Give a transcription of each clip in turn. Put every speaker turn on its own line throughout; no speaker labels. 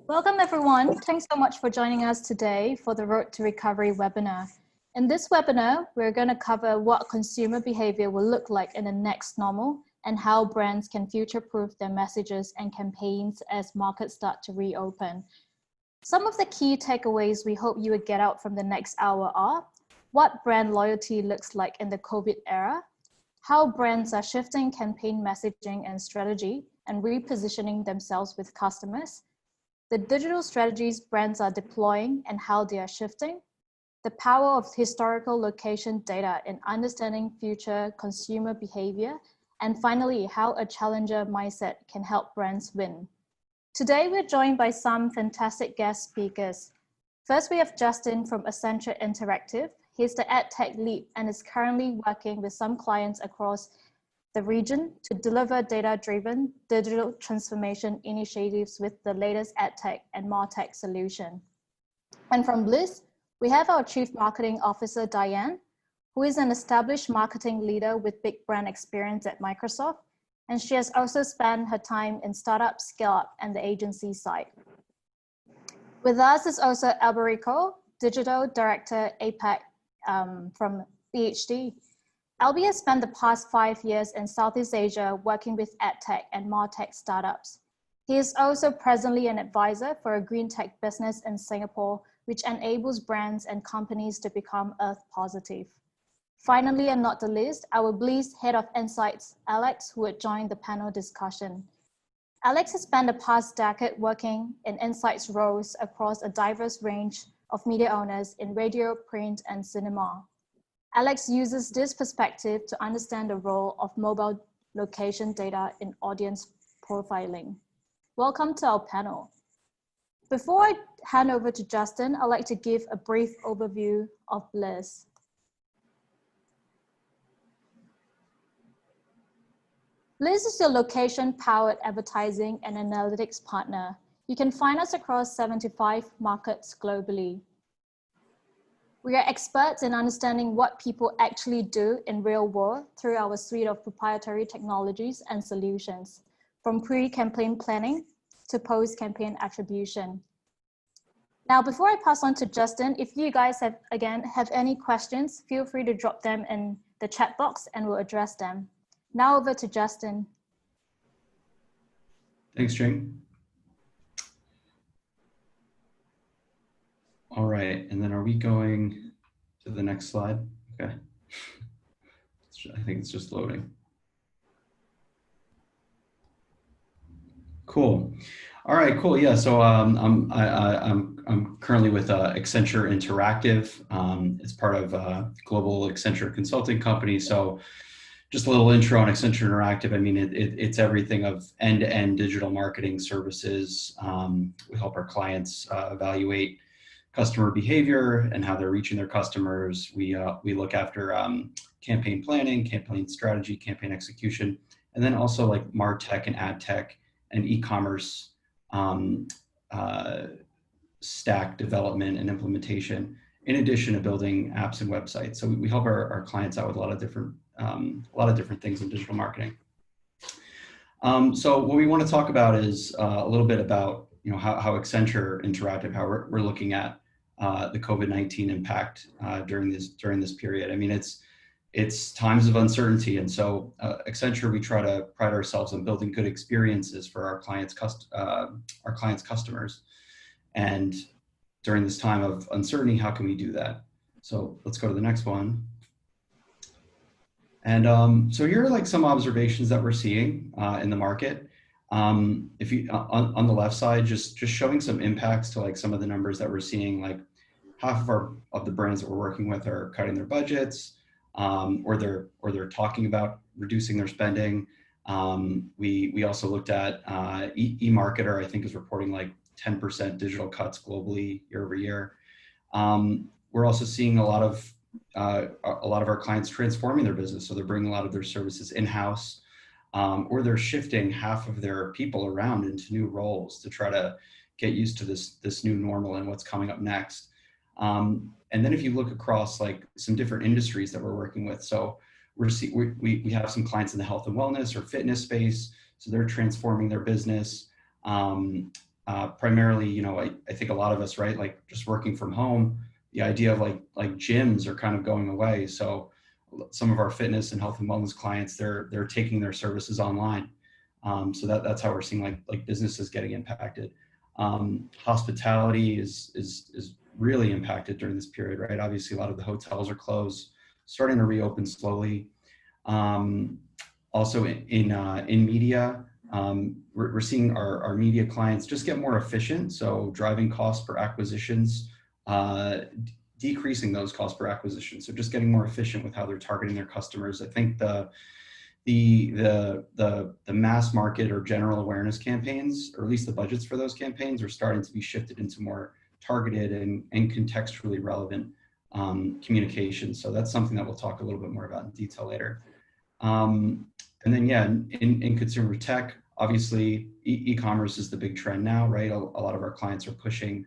Welcome everyone. Thanks so much for joining us today for the Road to Recovery webinar. In this webinar, we're going to cover what consumer behavior will look like in the next normal and how brands can future-proof their messages and campaigns as markets start to reopen. Some of the key takeaways we hope you would get out from the next hour are what brand loyalty looks like in the COVID era, how brands are shifting campaign messaging and strategy and repositioning themselves with customers, the digital strategies brands are deploying and how they are shifting, the power of historical location data in understanding future consumer behavior, and finally, how a challenger mindset can help brands win. Today, we're joined by some fantastic guest speakers. First, we have Justin from Accenture Interactive. He's the EdTech lead and is currently working with some clients across the region to deliver data-driven digital transformation initiatives with the latest EdTech and MarTech solution. And from Blis, we have our Chief Marketing Officer, Diane, who is an established marketing leader with big brand experience at Microsoft, and she has also spent her time in startup, scale-up, and the agency side. With us is also Alberico, Digital Director, APAC from PhD. Albie has spent the past 5 years in Southeast Asia working with EdTech and MarTech startups. He is also presently an advisor for a green tech business in Singapore, which enables brands and companies to become earth positive. Finally, and not the least, our Blis Head of Insights, Alex, who would join the panel discussion. Alex has spent the past decade working in insights roles across a diverse range of media owners in radio, print, and cinema. Alex uses this perspective to understand the role of mobile location data in audience profiling. Welcome to our panel. Before I hand over to Justin, I'd like to give a brief overview of Blis. Blis is your location-powered advertising and analytics partner. You can find us across 75 markets globally. We are experts in understanding what people actually do in real world through our suite of proprietary technologies and solutions, from pre-campaign planning to post-campaign attribution. Now, before I pass on to Justin, if you guys have any questions, feel free to drop them in the chat box and we'll address them. Now over to Justin.
Thanks, Jing. All right, and then are we going to the next slide? Okay. I think it's just loading. Cool. All right, cool. Yeah, so I'm currently with Accenture Interactive. It's part of a global Accenture consulting company. So just a little intro on Accenture Interactive. I mean, it's everything of end-to-end digital marketing services. We help our clients evaluate customer behavior and how they're reaching their customers. We look after campaign planning, campaign strategy, campaign execution, and then also like MarTech and AdTech and e-commerce stack development and implementation, in addition to building apps and websites. So we help our clients out with a lot of different things in digital marketing. So what we want to talk about is a little bit about how Accenture Interactive, how we're looking at the COVID-19 impact during this period. I mean, it's times of uncertainty, and so Accenture, we try to pride ourselves on building good experiences for our clients' customers. And during this time of uncertainty, how can we do that? So let's go to the next one. And so here are like some observations that we're seeing in the market. If you on the left side, just showing some impacts to like some of the numbers that we're seeing. Like half of the brands that we're working with are cutting their budgets, or they're talking about reducing their spending. We also looked at eMarketer, I think, is reporting like 10% digital cuts globally year over year. We're also seeing a lot of our clients transforming their business, so they're bringing a lot of their services in-house. Or they're shifting half of their people around into new roles to try to get used to this new normal and what's coming up next. And then if you look across like some different industries that we're working with, so we have some clients in the health and wellness or fitness space, so they're transforming their business. primarily, I think a lot of us, right, like just working from home, the idea of like gyms are kind of going away. So some of our fitness and health and wellness clients, they're taking their services online. So that's how we're seeing like businesses getting impacted. Hospitality is really impacted during this period, right? Obviously, a lot of the hotels are closed, starting to reopen slowly. Also in media, we're seeing our media clients just get more efficient. So driving costs per acquisitions, decreasing those costs per acquisition. So just getting more efficient with how they're targeting their customers. I think the mass market or general awareness campaigns, or at least the budgets for those campaigns, are starting to be shifted into more targeted and contextually relevant communication. So that's something that we'll talk a little bit more about in detail later. And then, yeah, in consumer tech, obviously, e-commerce is the big trend now, right? A lot of our clients are pushing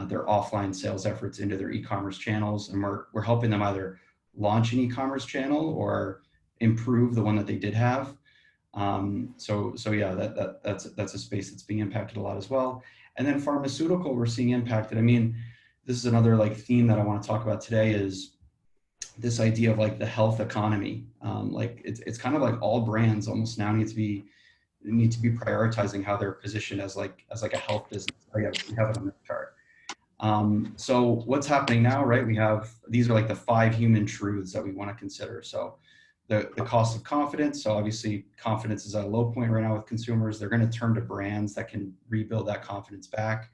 their offline sales efforts into their e-commerce channels, and we're helping them either launch an e-commerce channel or improve the one that they did have. So yeah, that's a space that's being impacted a lot as well. And then pharmaceutical, we're seeing impacted. I mean, this is another like theme that I want to talk about today, is this idea of like the health economy. Like it's kind of like all brands almost now need to be prioritizing how they're positioned as like a health business. Oh, yeah, we have it on the chart. So what's happening now, right? These are like the 5 human truths that we want to consider. So the cost of confidence. So obviously confidence is at a low point right now with consumers. They're going to turn to brands that can rebuild that confidence back.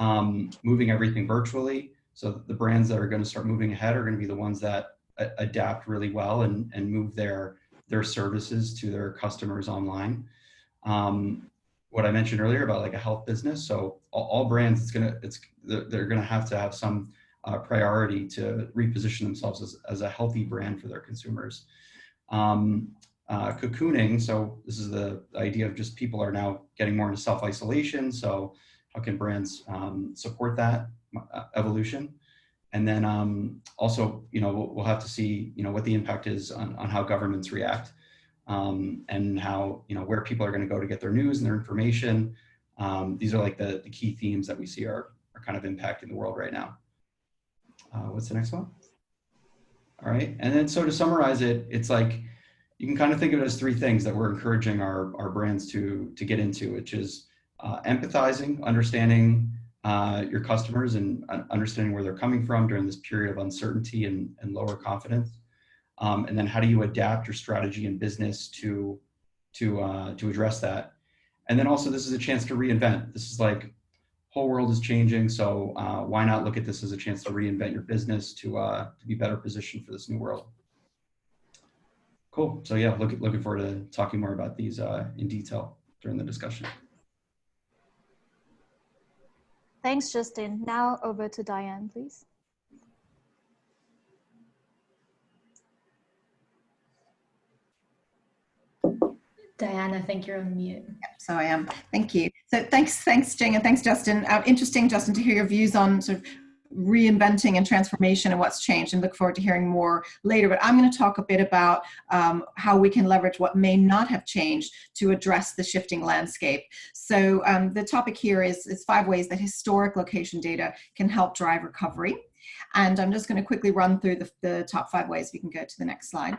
Moving everything virtually. So the brands that are going to start moving ahead are going to be the ones that adapt really well and move their services to their customers online. What I mentioned earlier about like a health business. So all brands, they're going to have some priority to reposition themselves as a healthy brand for their consumers. Cocooning. So this is the idea of just people are now getting more into self-isolation. So how can brands support that evolution? And then also, we'll have to see, what the impact is on how governments react, and how, where people are going to go to get their news and their information. These are like the key themes that we see are kind of impacting the world right now. What's the next one? All right. And then so to summarize it, it's like, you can kind of think of it as 3 things that we're encouraging our brands to get into, which is empathizing, understanding your customers and understanding where they're coming from during this period of uncertainty and lower confidence. And then how do you adapt your strategy and business to address that? And then also, this is a chance to reinvent. This is like, whole world is changing. So why not look at this as a chance to reinvent your business to be better positioned for this new world? Cool. So yeah, looking forward to talking more about these in detail during the discussion.
Thanks, Justin. Now over to Diane, please.
Diane, I think you're on mute.
Yep, so I am. Thank you. So thanks, Jing, and thanks, Justin. Interesting, Justin, to hear your views on sort of reinventing and transformation and what's changed, and look forward to hearing more later. But I'm going to talk a bit about how we can leverage what may not have changed to address the shifting landscape. So the topic here is 5 ways that historic location data can help drive recovery. And I'm just going to quickly run through the top 5 ways. We can go to the next slide.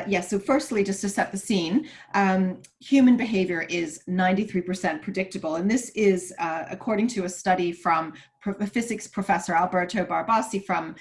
Yes, so firstly, just to set the scene, human behavior is 93% predictable. And this is according to a study from a physics professor, Alberto Barbassi from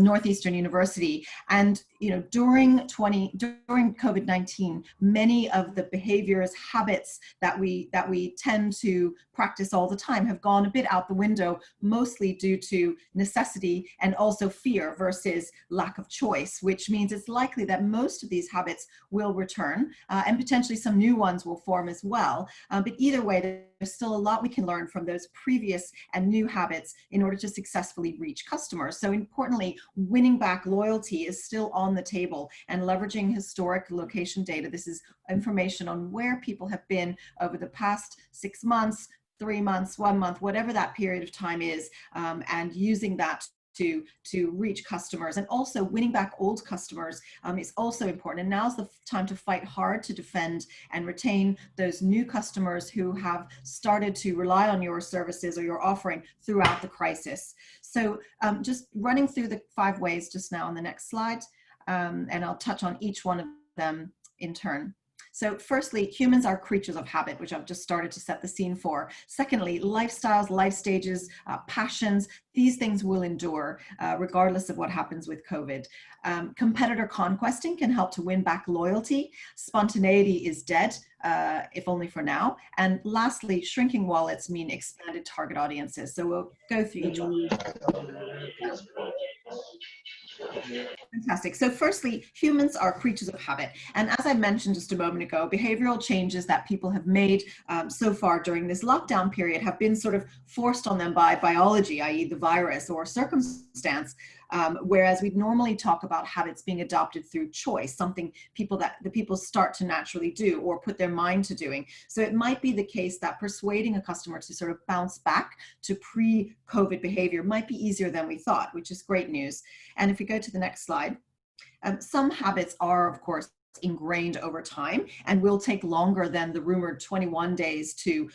Northeastern University. And during COVID-19, many of the behaviors, habits that we tend to practice all the time have gone a bit out the window, mostly due to necessity and also fear versus lack of choice, which means it's likely that most of these habits will return, and potentially some new ones will form as well. But either way, there's still a lot we can learn from those previous and new habits in order to successfully reach customers. So importantly, winning back loyalty is still on the table, and leveraging historic location data. This is information on where people have been over the past 6 months, 3 months, 1 month, whatever that period of time is, and using that to reach customers, and also winning back old customers is also important. And now's the time to fight hard to defend and retain those new customers who have started to rely on your services or your offering throughout the crisis. So just running through the 5 ways just now on the next slide, and I'll touch on each one of them in turn. So firstly, humans are creatures of habit, which I've just started to set the scene for. Secondly, lifestyles, life stages, passions, these things will endure regardless of what happens with COVID. Competitor conquesting can help to win back loyalty. Spontaneity is dead, if only for now. And lastly, shrinking wallets mean expanded target audiences. So we'll go through each one. Fantastic. So firstly, humans are creatures of habit. And as I mentioned just a moment ago, behavioral changes that people have made so far during this lockdown period have been sort of forced on them by biology, i.e. the virus or circumstance. Whereas we'd normally talk about habits being adopted through choice, something the people start to naturally do or put their mind to doing. So it might be the case that persuading a customer to sort of bounce back to pre-COVID behavior might be easier than we thought, which is great news. And if we go to the next slide, some habits are, of course, ingrained over time and will take longer than the rumored 21 days to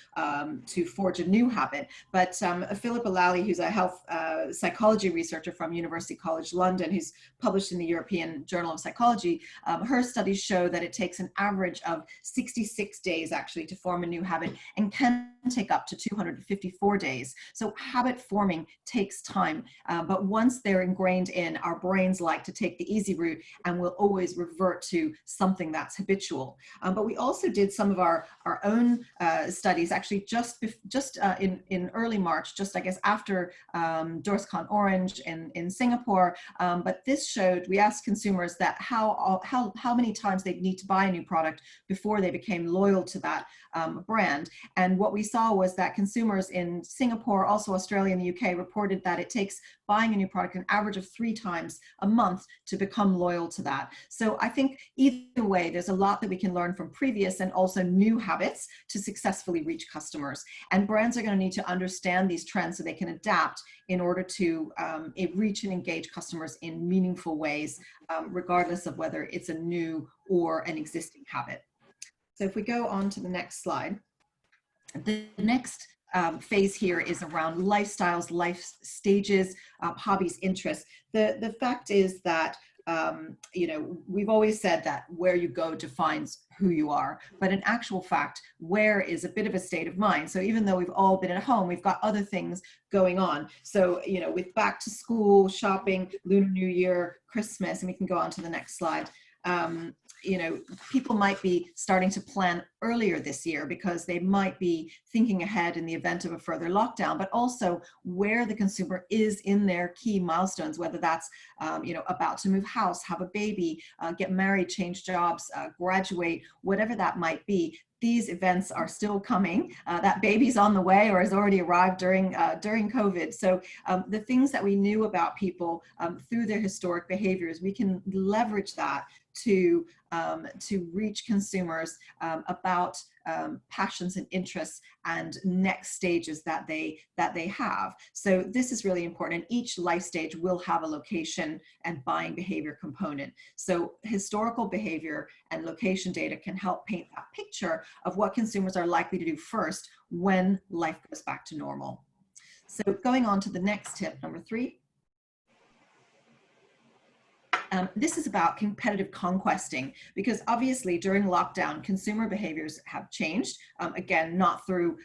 forge a new habit. But Philippa Lally, who's a health psychology researcher from University College London, who's published in the European Journal of Psychology, her studies show that it takes an average of 66 days actually to form a new habit and can take up to 254 days. So habit forming takes time, but once they're ingrained in, our brains like to take the easy route and will always revert to something that's habitual. But we also did some of our own studies actually just in early March, just I guess after DorsCon Orange in Singapore. But this showed, we asked consumers that how many times they'd need to buy a new product before they became loyal to that brand. And what we saw was that consumers in Singapore, also Australia and the UK, reported that it takes buying a new product an average of 3 times a month to become loyal to that. So I think either way, there's a lot that we can learn from previous and also new habits to successfully reach customers. And brands are going to need to understand these trends so they can adapt in order to reach and engage customers in meaningful ways, regardless of whether it's a new or an existing habit. So if we go on to the next slide, the next phase here is around lifestyles, life stages, hobbies, interests. The fact is that we've always said that where you go defines who you are, but in actual fact, where is a bit of a state of mind. So even though we've all been at home, we've got other things going on. So, with back to school, shopping, Lunar New Year, Christmas, and we can go on to the next slide. People might be starting to plan earlier this year because they might be thinking ahead in the event of a further lockdown, but also where the consumer is in their key milestones, whether that's, about to move house, have a baby, get married, change jobs, graduate, whatever that might be. These events are still coming. That baby's on the way or has already arrived during COVID. So the things that we knew about people through their historic behaviors, we can leverage that to reach consumers about passions and interests and next stages that they have. So this is really important. And each life stage will have a location and buying behavior component. So historical behavior and location data can help paint that picture of what consumers are likely to do first when life goes back to normal. So going on to the next tip, number 3. This is about competitive conquesting, because obviously during lockdown, consumer behaviors have changed, again, not through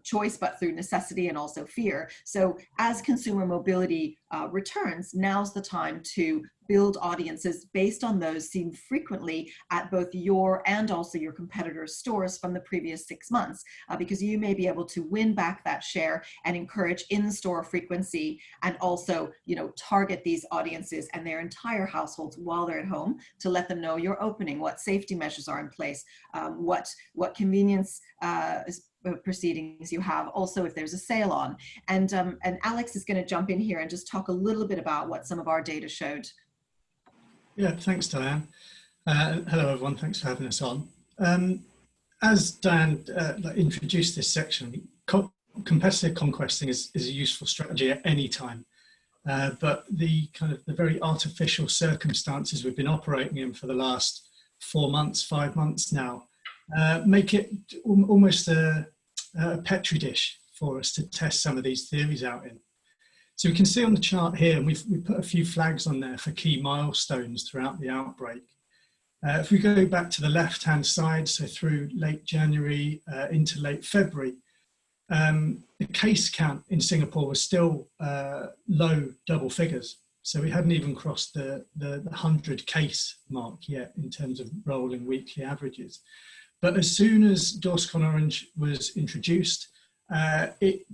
choice, but through necessity and also fear. So as consumer mobility returns, now's the time to build audiences based on those seen frequently at both your and also your competitors' stores from the previous 6 months, because you may be able to win back that share and encourage in-store frequency and also, target these audiences and their entire households while they're at home to let them know you're opening, what safety measures are in place, what convenience proceedings you have, also if there's a sale on. And Alex is going to jump in here and just talk a little bit about what some of our data showed.
Yeah, thanks, Diane. Hello, everyone. Thanks for having us on. As Diane introduced this section, competitive conquesting is a useful strategy at any time. but the kind of the very artificial circumstances we've been operating in for the last 4 months, 5 months now, make it almost a petri dish for us to test some of these theories out in. So we can see on the chart here, and we've put a few flags on there for key milestones throughout the outbreak. If we go back to the left-hand side, so through late January into late February, the case count in Singapore was still low double figures. So we hadn't even crossed the 100 case mark yet in terms of rolling weekly averages. But as soon as Dorscon Orange was introduced, it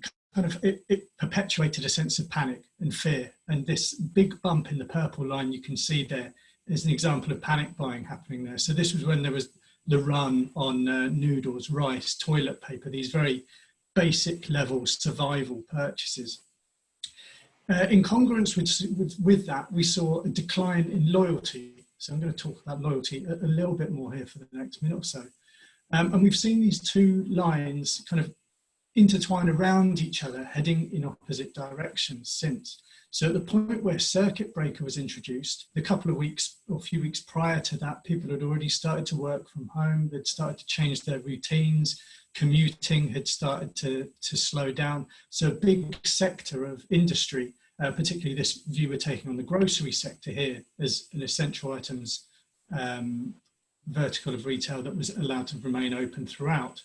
perpetuated a sense of panic and fear. And this big bump in the purple line you can see there is an example of panic buying happening there. So this was when there was the run on noodles, rice, toilet paper, these very basic level survival purchases. In congruence with that, we saw a decline in loyalty. So I'm going to talk about loyalty a little bit more here for the next minute or so. And we've seen these two lines kind of intertwine around each other, heading in opposite directions since. So at the point where circuit breaker was introduced, a couple of weeks or a few weeks prior to that, people had already started to work from home. They'd started to change their routines. Commuting had started to slow down. So a big sector of industry, particularly this view we're taking on the grocery sector here as an essential items vertical of retail that was allowed to remain open throughout.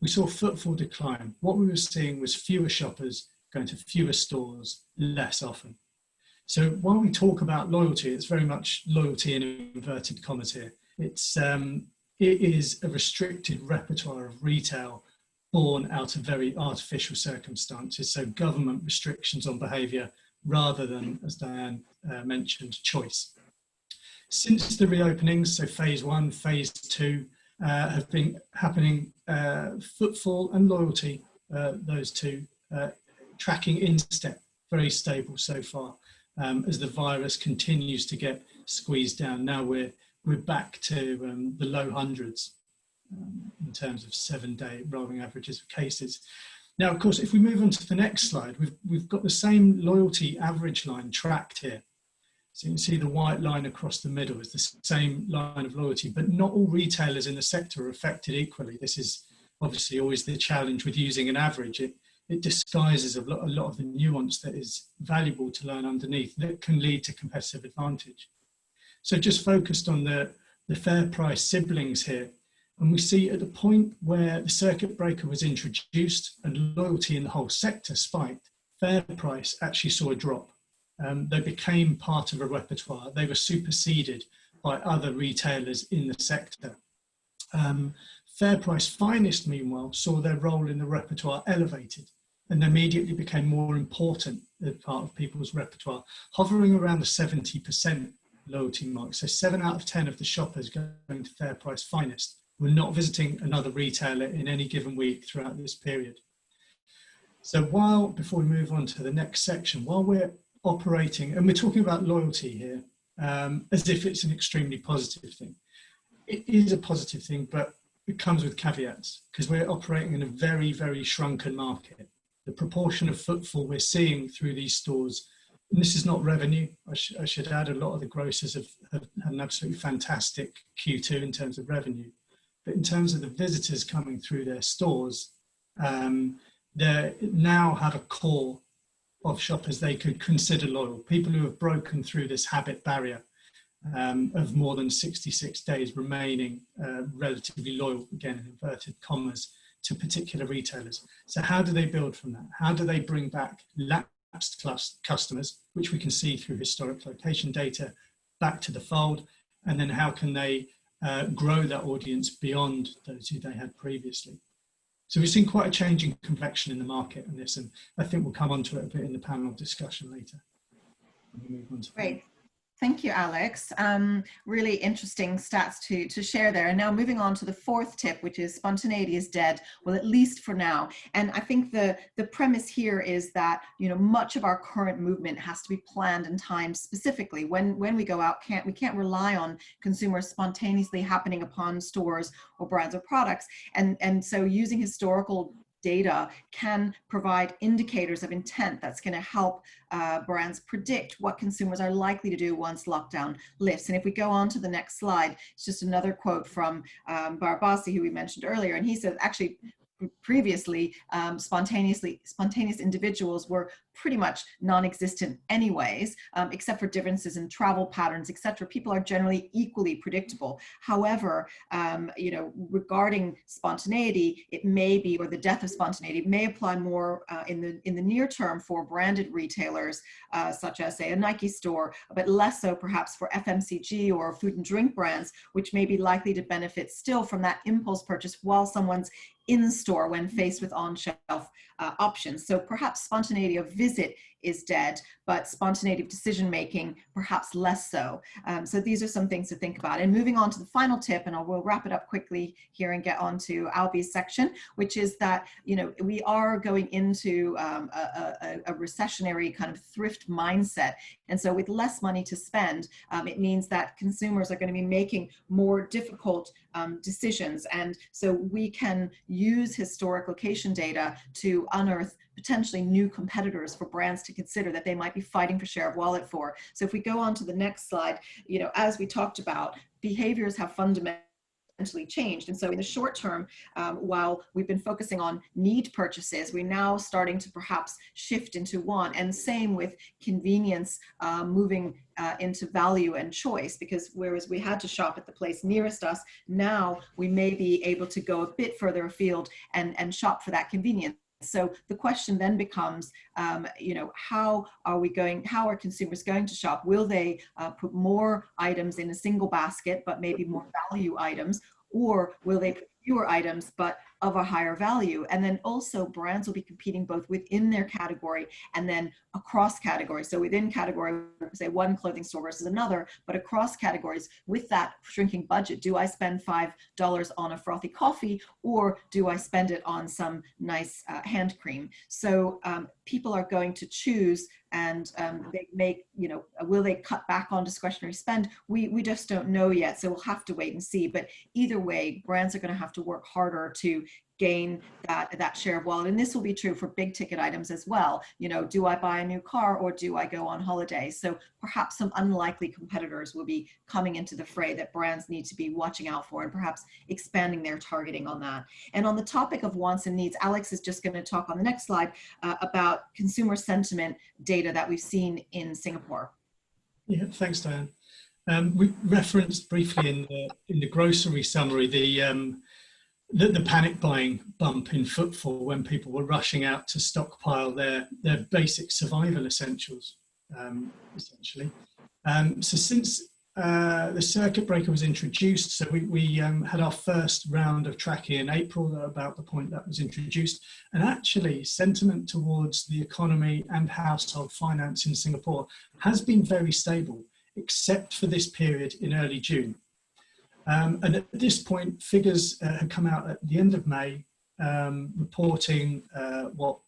We saw footfall decline. What we were seeing was fewer shoppers going to fewer stores less often. So while we talk about loyalty, it's very much loyalty in inverted commas here. It is a restricted repertoire of retail born out of very artificial circumstances. So government restrictions on behaviour rather than, as Diane mentioned, choice. Since the reopenings, so phase 1, phase 2, have been happening, footfall and loyalty, those two, tracking in step, very stable so far, as the virus continues to get squeezed down. Now we're back to the low hundreds in terms of 7-day rolling averages of cases. Now, of course, if we move on to the next slide, we've got the same loyalty average line tracked here. So you can see the white line across the middle is the same line of loyalty, but not all retailers in the sector are affected equally. This is obviously always the challenge with using an average. It disguises a lot of the nuance that is valuable to learn underneath that can lead to competitive advantage. So just focused on the fair price siblings here, and we see at the point where the circuit breaker was introduced and loyalty in the whole sector spiked, fair price actually saw a drop. They became part of a repertoire. They were superseded by other retailers in the sector. Fair Price Finest, meanwhile, saw their role in the repertoire elevated and immediately became more important as part of people's repertoire, hovering around the 70% loyalty mark. So 7 out of 10 of the shoppers going to Fair Price Finest were not visiting another retailer in any given week throughout this period. So before we move on to the next section, while we're operating, and we're talking about loyalty here, as if it's an extremely positive thing. It is a positive thing, but it comes with caveats because we're operating in a very, very shrunken market. The proportion of footfall we're seeing through these stores, and this is not revenue, I should add, a lot of the grocers have had an absolutely fantastic Q2 in terms of revenue. But in terms of the visitors coming through their stores, they now have a core of shoppers they could consider loyal, people who have broken through this habit barrier of more than 66 days remaining relatively loyal, again in inverted commas, to particular retailers. So how do they build from that? How do they bring back lapsed customers, which we can see through historic location data, back to the fold? And then how can they grow that audience beyond those who they had previously? So we've seen quite a change in complexion in the market on this, and I think we'll come on to it a bit in the panel discussion later.
Great. Thank you, Alex. Really interesting stats to share there. And now moving on to the fourth tip, which is spontaneity is dead, well, at least for now. And I think the premise here is that, you know, much of our current movement has to be planned and timed specifically. When we go out, we can't rely on consumers spontaneously happening upon stores or brands or products. And so using historical data can provide indicators of intent that's going to help brands predict what consumers are likely to do once lockdown lifts. And if we go on to the next slide, it's just another quote from Barbasi, who we mentioned earlier, and he says, actually, previously, spontaneous individuals were pretty much non-existent anyways, except for differences in travel patterns, etc. People are generally equally predictable. However, you know, regarding spontaneity, it may be, or the death of spontaneity may apply more in the near term for branded retailers, such as, say, a Nike store, but less so perhaps for FMCG or food and drink brands, which may be likely to benefit still from that impulse purchase while someone's in store when faced with on-shelf options. So perhaps spontaneity of visit is dead, but spontaneity of decision-making perhaps less so. So these are some things to think about. And moving on to the final tip, and we'll wrap it up quickly here and get on to Albie's section, which is that, you know, we are going into a recessionary kind of thrift mindset. And so with less money to spend, it means that consumers are going to be making more difficult decisions. And so we can use historic location data to unearth potentially new competitors for brands to consider that they might be fighting for share of wallet for. So if we go on to the next slide, you know, as we talked about, behaviors have fundamentally changed. And so in the short term, while we've been focusing on need purchases, we're now starting to perhaps shift into want, and same with convenience, moving into value and choice, because whereas we had to shop at the place nearest us, now we may be able to go a bit further afield and shop for that convenience. So the question then becomes, you know, how are consumers going to shop? Will they put more items in a single basket, but maybe more value items? Or will they put fewer items, but of a higher value? And then also brands will be competing both within their category and then across categories. So within category, say one clothing store versus another, but across categories with that shrinking budget, do I spend $5 on a frothy coffee, or do I spend it on some nice hand cream? So people are going to choose, and they make, you know, will they cut back on discretionary spend? We just don't know yet, so we'll have to wait and see. But either way, brands are going to have to work harder to gain that share of wallet. And this will be true for big ticket items as well. You know, do I buy a new car or do I go on holiday? So perhaps some unlikely competitors will be coming into the fray that brands need to be watching out for, and perhaps expanding their targeting on that. And on the topic of wants and needs, Alex is just going to talk on the next slide about consumer sentiment data that we've seen in Singapore.
Yeah, thanks, Diane. We referenced briefly in the grocery summary the panic buying bump in footfall when people were rushing out to stockpile their basic survival essentials, essentially. So since the circuit breaker was introduced, so we had our first round of tracking in April about the point that was introduced, and actually sentiment towards the economy and household finance in Singapore has been very stable, except for this period in early June. And at this point, figures had come out at the end of May, reporting how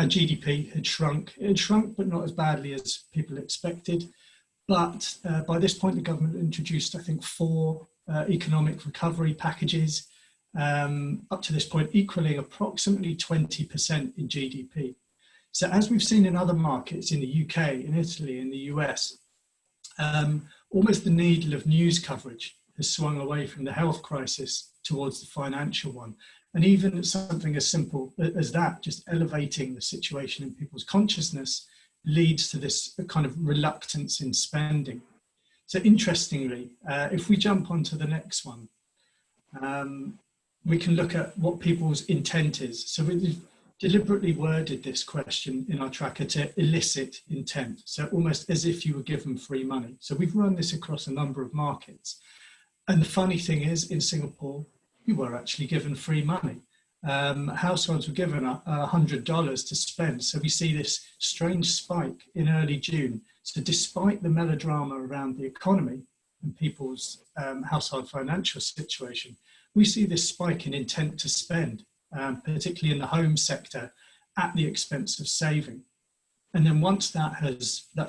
GDP had shrunk. It had shrunk, but not as badly as people expected. But by this point, the government introduced, I think, 4 economic recovery packages, up to this point equaling approximately 20% in GDP. So as we've seen in other markets, in the UK, in Italy, in the US, almost the needle of news coverage has swung away from the health crisis towards the financial one. And even something as simple as that, just elevating the situation in people's consciousness, leads to this kind of reluctance in spending. So interestingly, if we jump onto the next one, we can look at what people's intent is. So we've deliberately worded this question in our tracker to elicit intent. So almost as if you were given free money. So we've run this across a number of markets. And the funny thing is, in Singapore, we were actually given free money. Households were given $100 to spend. So we see this strange spike in early June. So despite the melodrama around the economy and people's household financial situation, we see this spike in intent to spend, particularly in the home sector, at the expense of saving. And then once that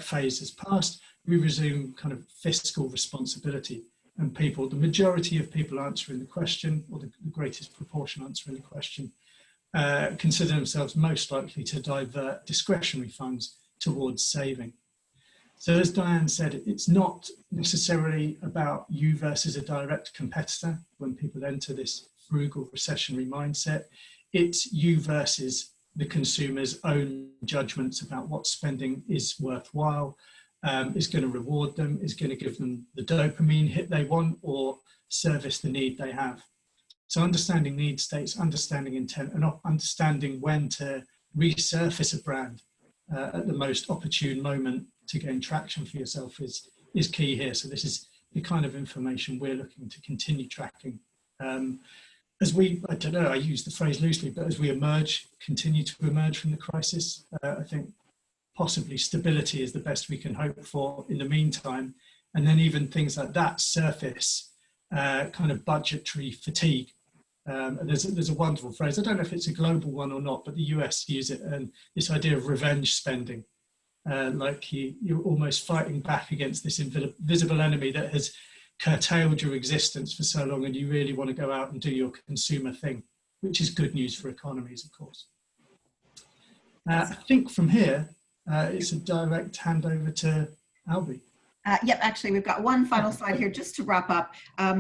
phase has passed, we resume kind of fiscal responsibility. And the majority of people answering the question, or the greatest proportion answering the question, consider themselves most likely to divert discretionary funds towards saving. So as Diane said, it's not necessarily about you versus a direct competitor when people enter this frugal recessionary mindset. It's you versus the consumer's own judgments about what spending is worthwhile, is going to reward them, is going to give them the dopamine hit they want, or service the need they have. So understanding need states, understanding intent, and understanding when to resurface a brand at the most opportune moment to gain traction for yourself is key here. So this is the kind of information we're looking to continue tracking. As we, I don't know, I use the phrase loosely, but as we continue to emerge from the crisis, I think possibly stability is the best we can hope for in the meantime. And then even things like that surface kind of budgetary fatigue. There's a wonderful phrase, I don't know if it's a global one or not, but the US use it, and this idea of revenge spending. Like you're almost fighting back against this invisible enemy that has curtailed your existence for so long, and you really want to go out and do your consumer thing, which is good news for economies, of course. I think from here, it's a direct handover to Albie.
Yep, actually, we've got one final slide here just to wrap up.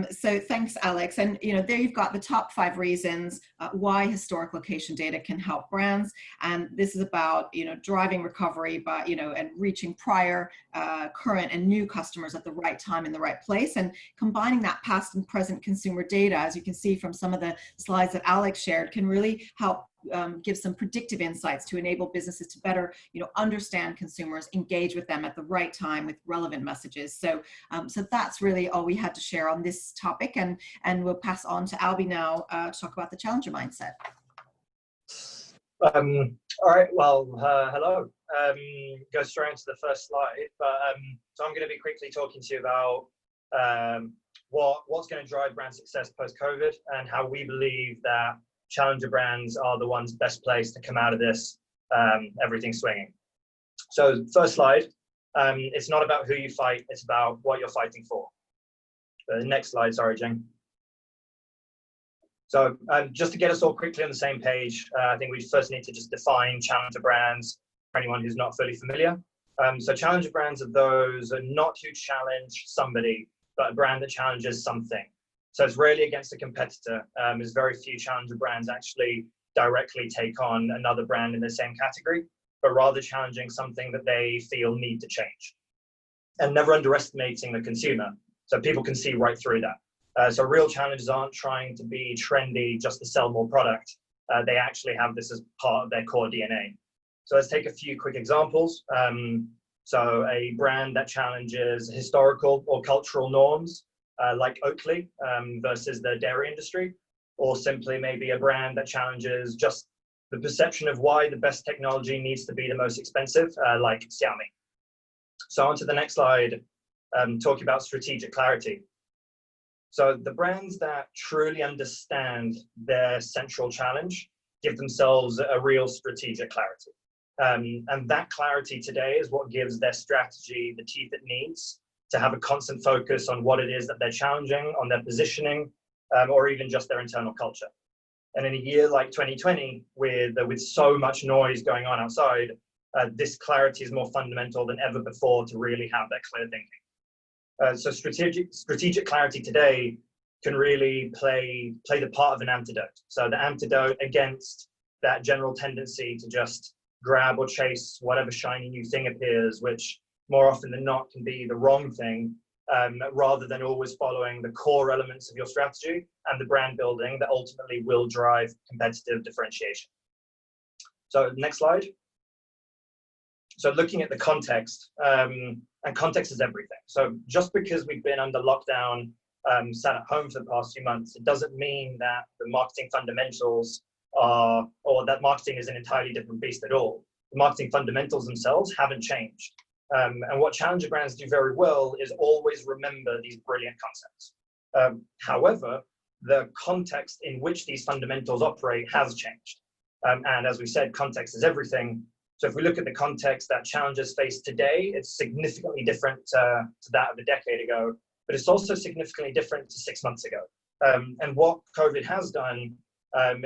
So thanks, Alex. And there you've got the top 5 reasons why historic location data can help brands. And this is about driving recovery, but and reaching prior, current, and new customers at the right time in the right place, and combining that past and present consumer data, as you can see from some of the slides that Alex shared, can really help give some predictive insights to enable businesses to better, understand consumers, engage with them at the right time with relevant messages. So, so that's really all we had to share on this topic, and we'll pass on to Albie now to talk about the challenger mindset.
All right. Well, hello. Go straight into the first slide, but so I'm going to be quickly talking to you about what's going to drive brand success post-COVID, and how we believe that challenger brands are the ones best placed to come out of this, everything swinging. So first slide, it's not about who you fight, it's about what you're fighting for. Next slide, sorry, Jing. So just to get us all quickly on the same page, I think we first need to just define challenger brands for anyone who's not fully familiar. So challenger brands are those not who challenge somebody, but a brand that challenges something. So it's rarely against a competitor. There's very few challenger brands actually directly take on another brand in the same category, but rather challenging something that they feel need to change. And never underestimating the consumer. So people can see right through that. So real challengers aren't trying to be trendy just to sell more product. They actually have this as part of their core DNA. So let's take a few quick examples. So a brand that challenges historical or cultural norms, like Oatly versus the dairy industry, or simply maybe a brand that challenges just the perception of why the best technology needs to be the most expensive, like Xiaomi. So on to the next slide, talking about strategic clarity. So the brands that truly understand their central challenge give themselves a real strategic clarity. And that clarity today is what gives their strategy the teeth it needs to have a constant focus on what it is that they're challenging, on their positioning, or even just their internal culture. And in a year like 2020, with so much noise going on outside, this clarity is more fundamental than ever before to really have that clear thinking. So strategic clarity today can really play the part of an antidote. So the antidote against that general tendency to just grab or chase whatever shiny new thing appears, which more often than not can be the wrong thing, rather than always following the core elements of your strategy and the brand building that ultimately will drive competitive differentiation. So next slide. So looking at the context, and context is everything. So just because we've been under lockdown, sat at home for the past few months, it doesn't mean that the marketing fundamentals are, or that marketing is an entirely different beast at all. The marketing fundamentals themselves haven't changed. And what challenger brands do very well is always remember these brilliant concepts. However, the context in which these fundamentals operate has changed. And as we said, context is everything. So if we look at the context that challengers face today, it's significantly different to that of a decade ago, but it's also significantly different to 6 months ago. And what COVID has done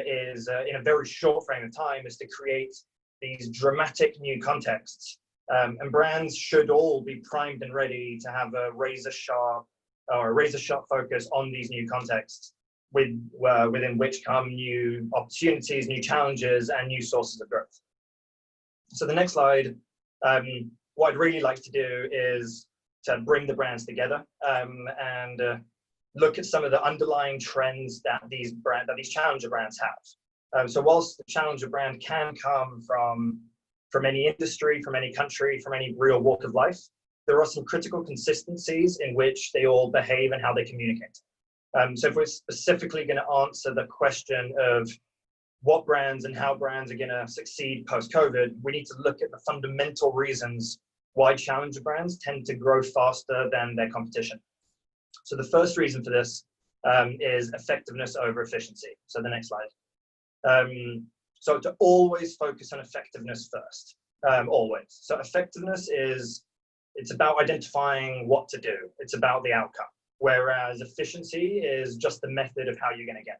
is in a very short frame of time is to create these dramatic new contexts. And brands should all be primed and ready to have a razor sharp focus on these new contexts within which come new opportunities, new challenges, and new sources of growth. So the next slide, what I'd really like to do is to bring the brands together and look at some of the underlying trends that these challenger brands have. So whilst the challenger brand can come from any industry, from any country, from any real walk of life, there are some critical consistencies in which they all behave and how they communicate. So if we're specifically going to answer the question of what brands and how brands are going to succeed post-COVID, we need to look at the fundamental reasons why challenger brands tend to grow faster than their competition. So the first reason for this is effectiveness over efficiency. So the next slide. So to always focus on effectiveness first, always. So effectiveness it's about identifying what to do. It's about the outcome. Whereas efficiency is just the method of how you're going to get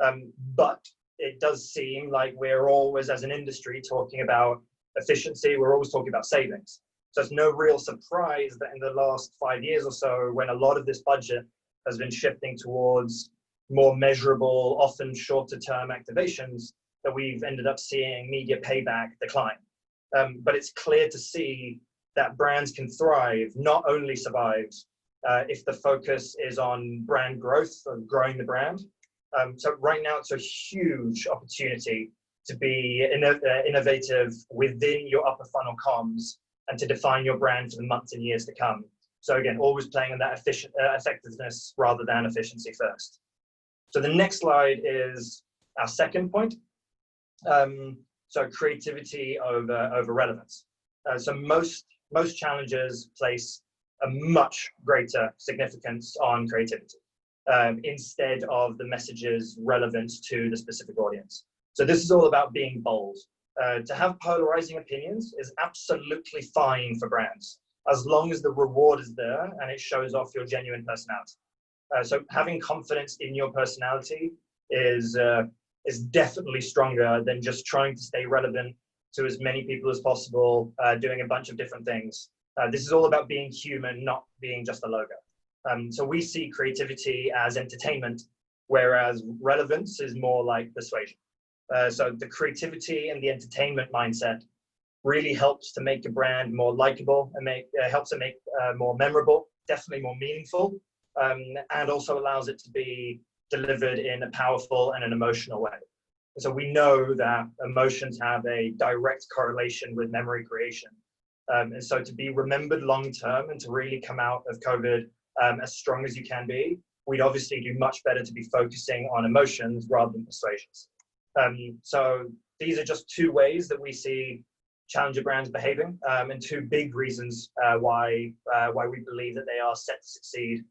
there. But it does seem like we're always, as an industry, talking about efficiency. We're always talking about savings. So it's no real surprise that in the last 5 years or so, when a lot of this budget has been shifting towards more measurable, often shorter term activations, that we've ended up seeing media payback decline. But it's clear to see that brands can thrive, not only survive, if the focus is on brand growth or growing the brand. So right now it's a huge opportunity to be innovative within your upper funnel comms and to define your brand for the months and years to come. So again, always playing on that effectiveness rather than efficiency first. So the next slide is our second point. So creativity over relevance. So most challengers place a much greater significance on creativity instead of the message's relevance to the specific audience. So this is all about being bold. To have polarizing opinions is absolutely fine for brands, as long as the reward is there and it shows off your genuine personality. So having confidence in your personality is definitely stronger than just trying to stay relevant to as many people as possible, doing a bunch of different things. This is all about being human, not being just a logo. So we see creativity as entertainment, whereas relevance is more like persuasion. So the creativity and the entertainment mindset really helps to make a brand more likable and helps it make more memorable, definitely more meaningful, and also allows it to be delivered in a powerful and an emotional way. So we know that emotions have a direct correlation with memory creation. And so to be remembered long term and to really come out of COVID as strong as you can be, we'd obviously do much better to be focusing on emotions rather than persuasions. So these are just two ways that we see challenger brands behaving, and two big reasons why we believe that they are set to succeed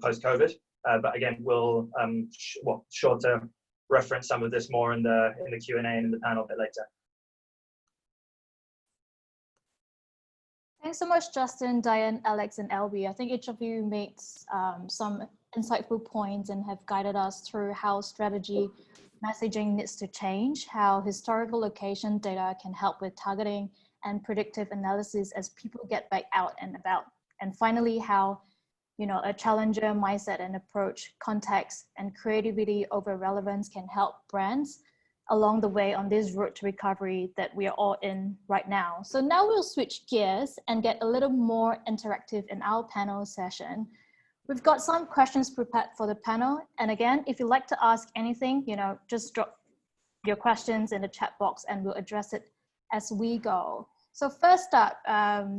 post-COVID. But again, we'll sure to reference some of this more in the Q&A and in the panel a bit later.
Thanks so much, Justin, Diane, Alex, and Elby. I think each of you made some insightful points and have guided us through how strategy messaging needs to change, how historical location data can help with targeting and predictive analysis as people get back out and about. And finally, how a challenger mindset and approach, context, and creativity over relevance can help brands along the way on this road to recovery that we are all in right now. So now we'll switch gears and get a little more interactive in our panel session. We've got some questions prepared for the panel. And again, if you'd like to ask anything, just drop your questions in the chat box and we'll address it as we go. So first up,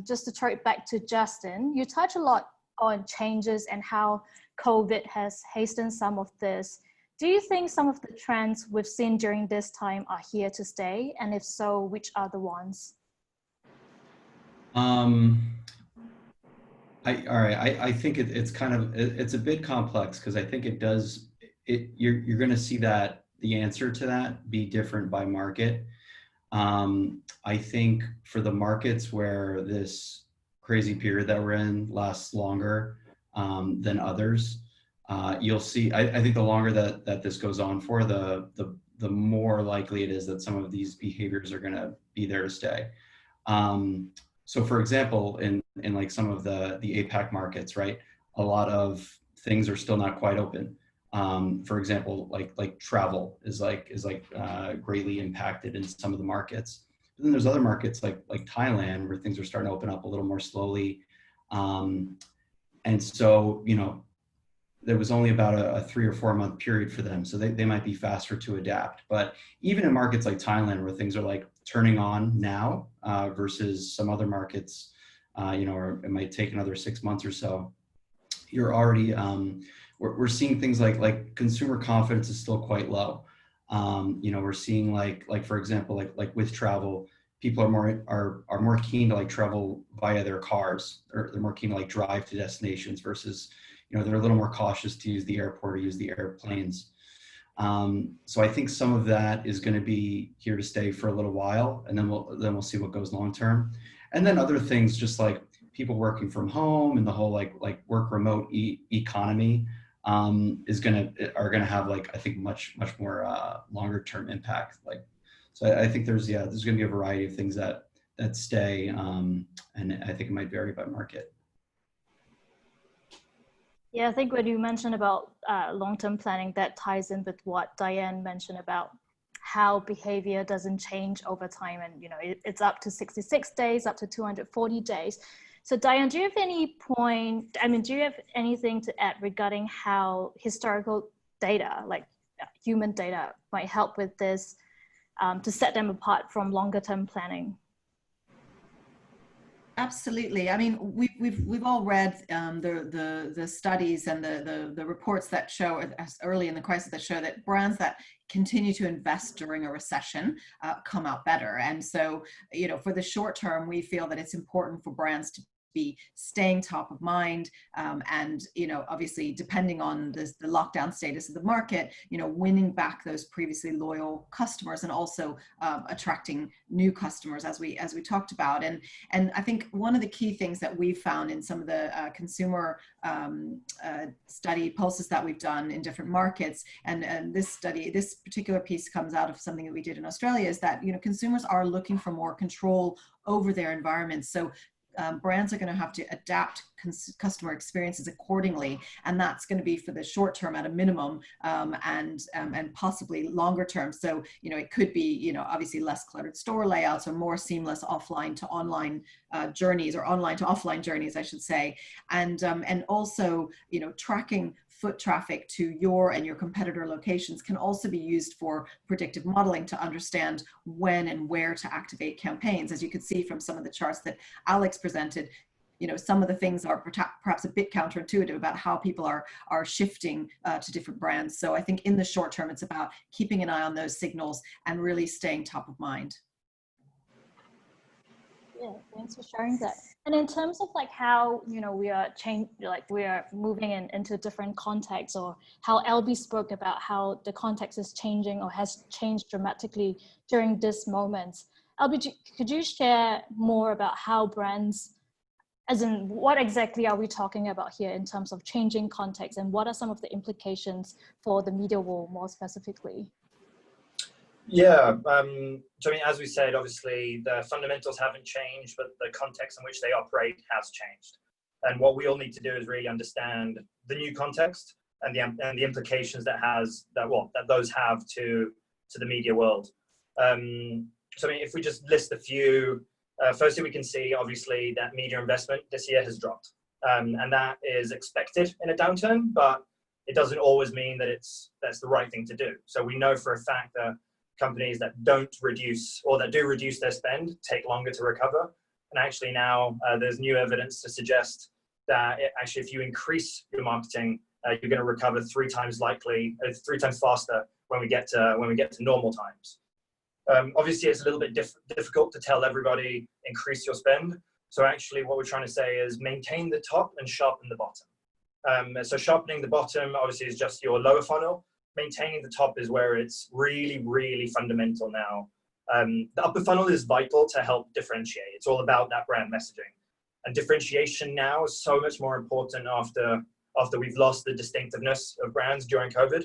just to throw it back to Justin, you touch a lot on changes and how COVID has hastened some of this. Do you think some of the trends we've seen during this time are here to stay? And if so, which are the ones?
I think it's a bit complex because I think you're going to see that the answer to that be different by market. I think for the markets where this crazy period that we're in lasts longer than others, you'll see, I think the longer that this goes on for, the more likely it is that some of these behaviors are going to be there to stay. So for example, in like some of the APAC markets, right, a lot of things are still not quite open. For example, like travel is greatly impacted in some of the markets. But then there's other markets like Thailand where things are starting to open up a little more slowly. And so, you know, there was only about a 3 or 4 month period for them. So they might be faster to adapt. But even in markets like Thailand where things are like turning on now versus some other markets, you know, or it might take another 6 months or so, you're already, we're seeing things like consumer confidence is still quite low. You know, we're seeing like for example, like with travel, people are more keen to like travel via their cars, or they're more keen to like drive to destinations versus, you know, they're a little more cautious to use the airport or use the airplanes. So I think some of that is going to be here to stay for a little while, and then we'll see what goes long term. And then other things, just like people working from home and the whole like work remote economy are gonna have, like, I think much more longer term impact. Like, so I think there's gonna be a variety of things that stay, and I think it might vary by market.
Yeah, I think when you mentioned about long-term planning, that ties in with what Diane mentioned about how behavior doesn't change over time. And, you know, it's up to 66 days, up to 240 days. So Diane, do you have do you have anything to add regarding how historical data, like human data, might help with this to set them apart from longer term planning?
Absolutely. I mean, we've all read the studies and the reports that show early in the crisis that show that brands that continue to invest during a recession come out better. And so, you know, for the short term, we feel that it's important for brands to be staying top of mind, and, you know, obviously depending on the lockdown status of the market, you know, winning back those previously loyal customers and also attracting new customers, as we talked about. And I think one of the key things that we've found in some of the consumer study pulses that we've done in different markets, and this particular piece comes out of something that we did in Australia, is that, you know, consumers are looking for more control over their environments. So brands are going to have to adapt customer experiences accordingly, and that's going to be for the short term at a minimum, and possibly longer term. So, you know, it could be, you know, obviously less cluttered store layouts or more seamless offline to online journeys, or online to offline journeys, I should say, and also, you know, tracking foot traffic to your and your competitor locations can also be used for predictive modeling to understand when and where to activate campaigns. As you could see from some of the charts that Alex presented, you know, some of the things are perhaps a bit counterintuitive about how people are shifting to different brands. So I think in the short term, it's about keeping an eye on those signals and really staying top of mind.
Yeah, thanks for sharing that. And in terms of like how, you know, we are moving into different contexts, or how LB spoke about how the context is changing or has changed dramatically during this moment. LB, could you share more about how brands, as in what exactly are we talking about here in terms of changing context, and what are some of the implications for the media world more specifically?
Yeah, so I mean, as we said, obviously the fundamentals haven't changed, but the context in which they operate has changed. And what we all need to do is really understand the new context and the implications that those have to the media world. So I mean, if we just list a few, firstly, we can see obviously that media investment this year has dropped, and that is expected in a downturn, but it doesn't always mean that that's the right thing to do. So we know for a fact that companies that don't reduce, or that do reduce their spend, take longer to recover. And actually now there's new evidence to suggest that actually if you increase your marketing, you're going to recover 3 times faster when we get to normal times. Obviously, it's a little bit difficult to tell everybody increase your spend. So actually what we're trying to say is maintain the top and sharpen the bottom. So sharpening the bottom obviously is just your lower funnel. Maintaining the top is where it's really, really fundamental now. The upper funnel is vital to help differentiate. It's all about that brand messaging. And differentiation now is so much more important after after we've lost the distinctiveness of brands during COVID.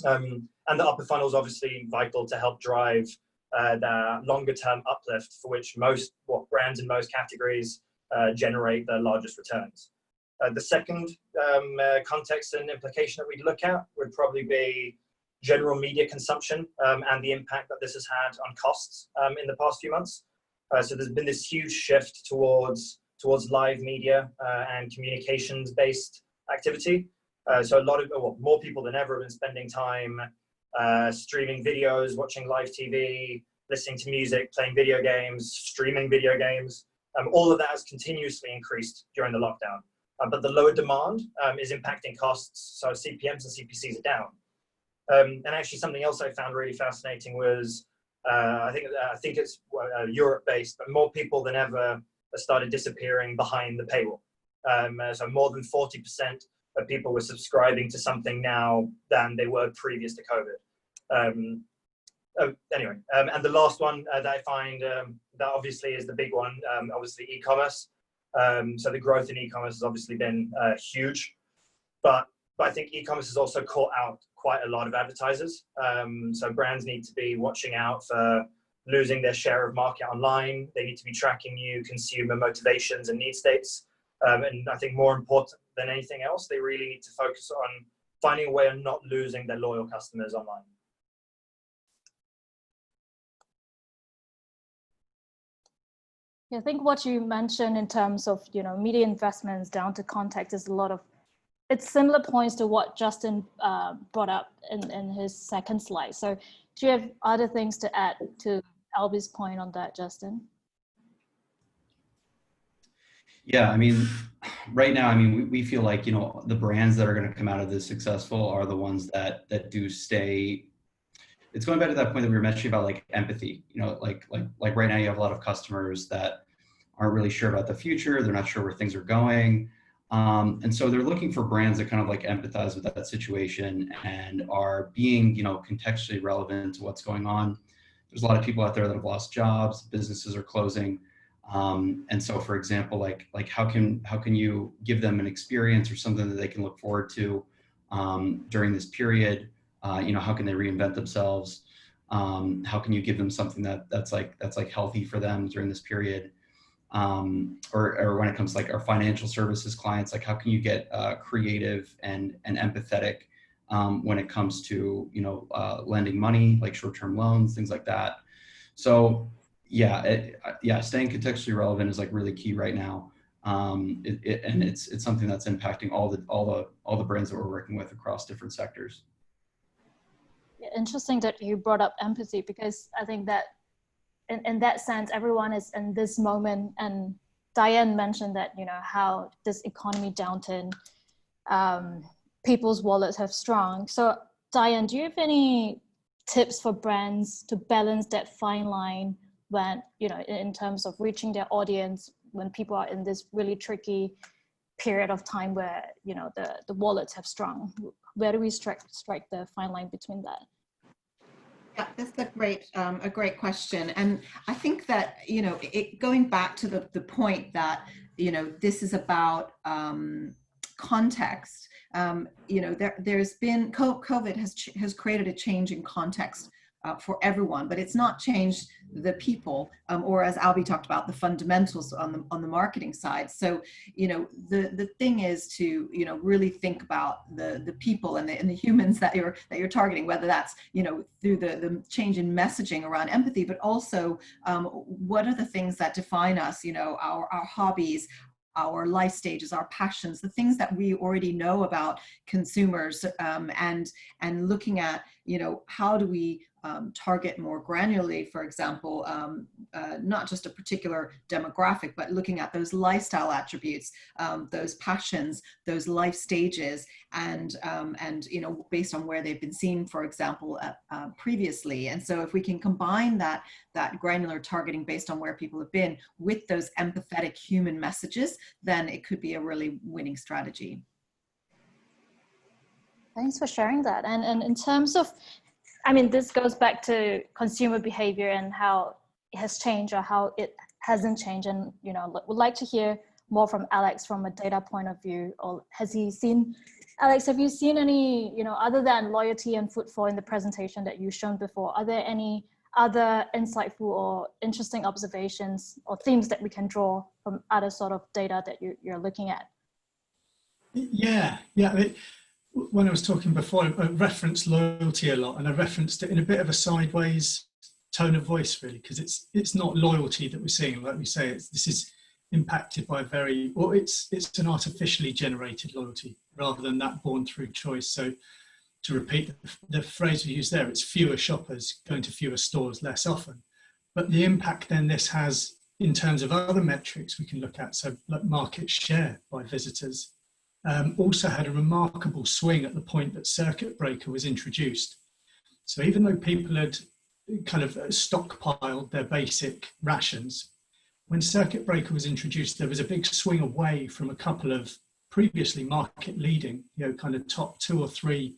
And the upper funnel is obviously vital to help drive the longer term uplift, for which brands in most categories generate the largest returns. The second context and implication that we'd look at would probably be general media consumption and the impact that this has had on costs in the past few months. So there's been this huge shift towards live media and communications-based activity. So more people than ever have been spending time streaming videos, watching live TV, listening to music, playing video games, streaming video games. All of that has continuously increased during the lockdown. But the lower demand is impacting costs, so CPMs and CPCs are down. And actually something else I found really fascinating was, I think it's Europe-based, but more people than ever have started disappearing behind the paywall. So more than 40% of people were subscribing to something now than they were previous to COVID. Anyway, and the last one that I find that obviously is the big one, obviously e-commerce. So the growth in e-commerce has obviously been huge, but I think e-commerce has also caught out quite a lot of advertisers. So brands need to be watching out for losing their share of market online. They need to be tracking new consumer motivations and need states. And I think more important than anything else, they really need to focus on finding a way of not losing their loyal customers online.
Yeah, I think what you mentioned in terms of, media investments down to context is it's similar points to what Justin brought up in his second slide. So do you have other things to add to Albie's point on that, Justin?
Yeah, I mean, right now, I mean, we feel like, the brands that are going to come out of this successful are the ones that do stay. It's going back to that point that we were mentioning about like empathy, like right now you have a lot of customers that aren't really sure about the future. They're not sure where things are going. And so they're looking for brands that kind of like empathize with that situation and are being, contextually relevant to what's going on. There's a lot of people out there that have lost jobs, businesses are closing. And so, for example, like how can you give them an experience or something that they can look forward to during this period? How can they reinvent themselves? How can you give them something that's healthy for them during this period? Or when it comes to like our financial services clients, like how can you get creative and empathetic when it comes to lending money, like short-term loans, things like that. So staying contextually relevant is like really key right now, and it's something that's impacting all the brands that we're working with across different sectors.
Yeah, interesting that you brought up empathy, because I think that in that sense, everyone is in this moment, and Diane mentioned that, how this economy downturn, people's wallets have strong. So Diane, do you have any tips for brands to balance that fine line when, in terms of reaching their audience, when people are in this really tricky period of time where, the wallets have strong? Where do we strike the fine line between that?
Yeah, that's a great question. And I think that, going back to the point that, this is about context, there's been, COVID has created a change in context for everyone, but it's not changed the people, or as Albie talked about, the fundamentals on the marketing side. So, the thing is to, really think about the people and the humans that you're targeting, whether that's, through the change in messaging around empathy, but also what are the things that define us, our hobbies, our life stages, our passions, the things that we already know about consumers, and looking at, how do we target more granularly, for example, not just a particular demographic, but looking at those lifestyle attributes, those passions, those life stages, and based on where they've been seen, for example, previously. And so if we can combine that granular targeting based on where people have been with those empathetic human messages, then it could be a really winning strategy.
Thanks for sharing that. And in terms of, this goes back to consumer behavior and how it has changed or how it hasn't changed. And, would like to hear more from Alex from a data point of view, or Alex, have you seen any, other than loyalty and footfall in the presentation that you've shown before, are there any other insightful or interesting observations or themes that we can draw from other sort of data that you're looking at?
Yeah. When I was talking before, I referenced loyalty a lot, and I referenced it in a bit of a sideways tone of voice, really, because it's not loyalty that we're seeing. Like we say, this is impacted by it's an artificially generated loyalty rather than that born through choice. So to repeat the phrase we use there, it's fewer shoppers going to fewer stores less often. But the impact then this has in terms of other metrics we can look at, so like market share by visitors, also had a remarkable swing at the point that circuit breaker was introduced. So even though people had kind of stockpiled their basic rations, when circuit breaker was introduced, there was a big swing away from a couple of previously market leading, kind of top 2 or 3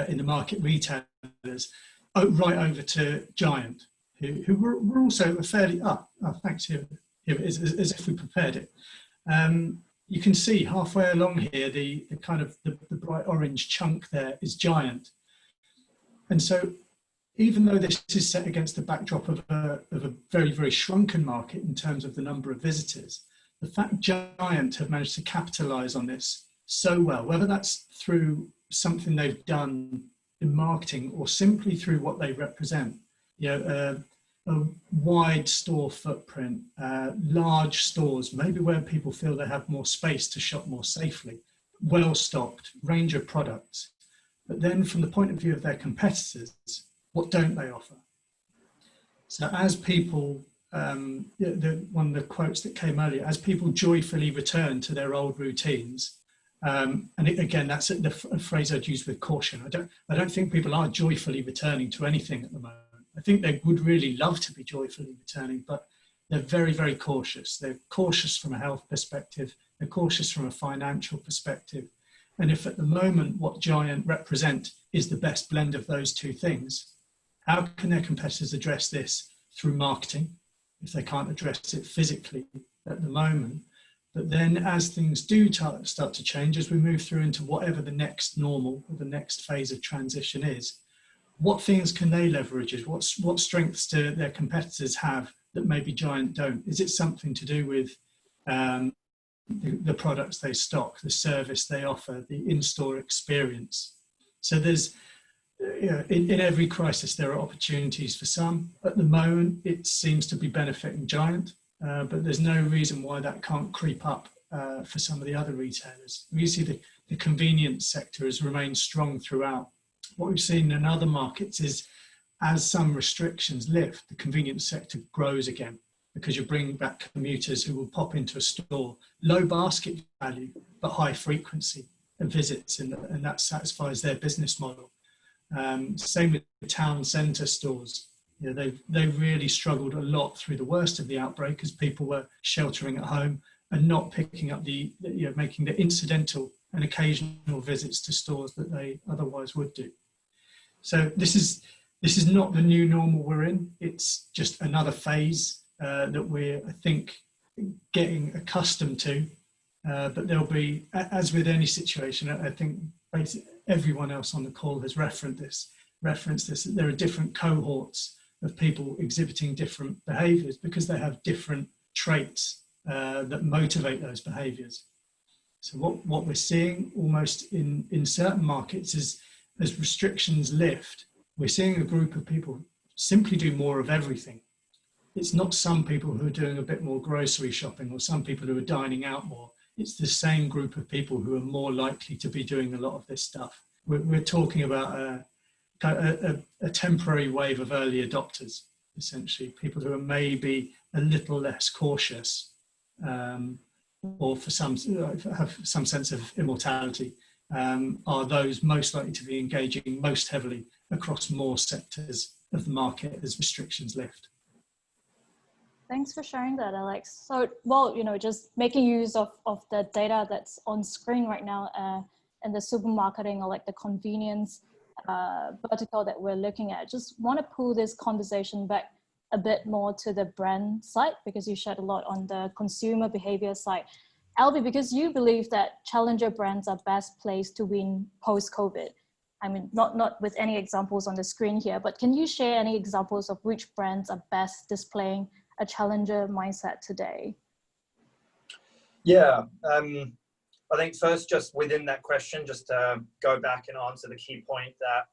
in the market retailers, right over to Giant, who were also a fairly, thanks, here it is, as if we prepared it. You can see halfway along here, the kind of the bright orange chunk there is Giant. And so even though this is set against the backdrop of a very, very shrunken market in terms of the number of visitors, the fact Giant have managed to capitalize on this so well, whether that's through something they've done in marketing or simply through what they represent, a wide store footprint, large stores, maybe where people feel they have more space to shop more safely, well-stocked, range of products. But then from the point of view of their competitors, what don't they offer? So as people, one of the quotes that came earlier, as people joyfully return to their old routines, and again, that's a phrase I'd use with caution. I don't think people are joyfully returning to anything at the moment. I think they would really love to be joyfully returning, but they're very, very cautious. They're cautious from a health perspective. They're cautious from a financial perspective. And if at the moment what Giant represent is the best blend of those two things, how can their competitors address this through marketing if they can't address it physically at the moment? But then as things do start to change, as we move through into whatever the next normal or the next phase of transition is, what things can they leverage? What strengths do their competitors have that maybe Giant don't? Is it something to do with the products they stock, the service they offer, the in-store experience? So there's, in every crisis, there are opportunities for some. At the moment, it seems to be benefiting Giant, but there's no reason why that can't creep up for some of the other retailers. We see the convenience sector has remained strong throughout. What we've seen in other markets is as some restrictions lift, the convenience sector grows again because you're bringing back commuters who will pop into a store, low basket value, but high frequency of visits, and that satisfies their business model. Same with town centre stores. They've really struggled a lot through the worst of the outbreak as people were sheltering at home and not picking up making the incidental and occasional visits to stores that they otherwise would do. So this is not the new normal we're in. It's just another phase that we're, I think, getting accustomed to. But there'll be, as with any situation, I think basically everyone else on the call has referenced this, that there are different cohorts of people exhibiting different behaviours because they have different traits that motivate those behaviours. So what we're seeing almost in certain markets is, as restrictions lift, we're seeing a group of people simply do more of everything. It's not some people who are doing a bit more grocery shopping or some people who are dining out more. It's the same group of people who are more likely to be doing a lot of this stuff. We're talking about a temporary wave of early adopters, essentially, people who are maybe a little less cautious or for some have some sense of immortality, are those most likely to be engaging most heavily across more sectors of the market as restrictions lift.
Thanks for sharing that, Alex. So, well, just making use of the data that's on screen right now and the supermarketing or like the convenience vertical that we're looking at, just want to pull this conversation back a bit more to the brand side, because you shared a lot on the consumer behavior side. Albie, because you believe that challenger brands are best placed to win post-COVID. I mean, not with any examples on the screen here, but can you share any examples of which brands are best displaying a challenger mindset today?
Yeah, I think first, just within that question, just to go back and answer the key point that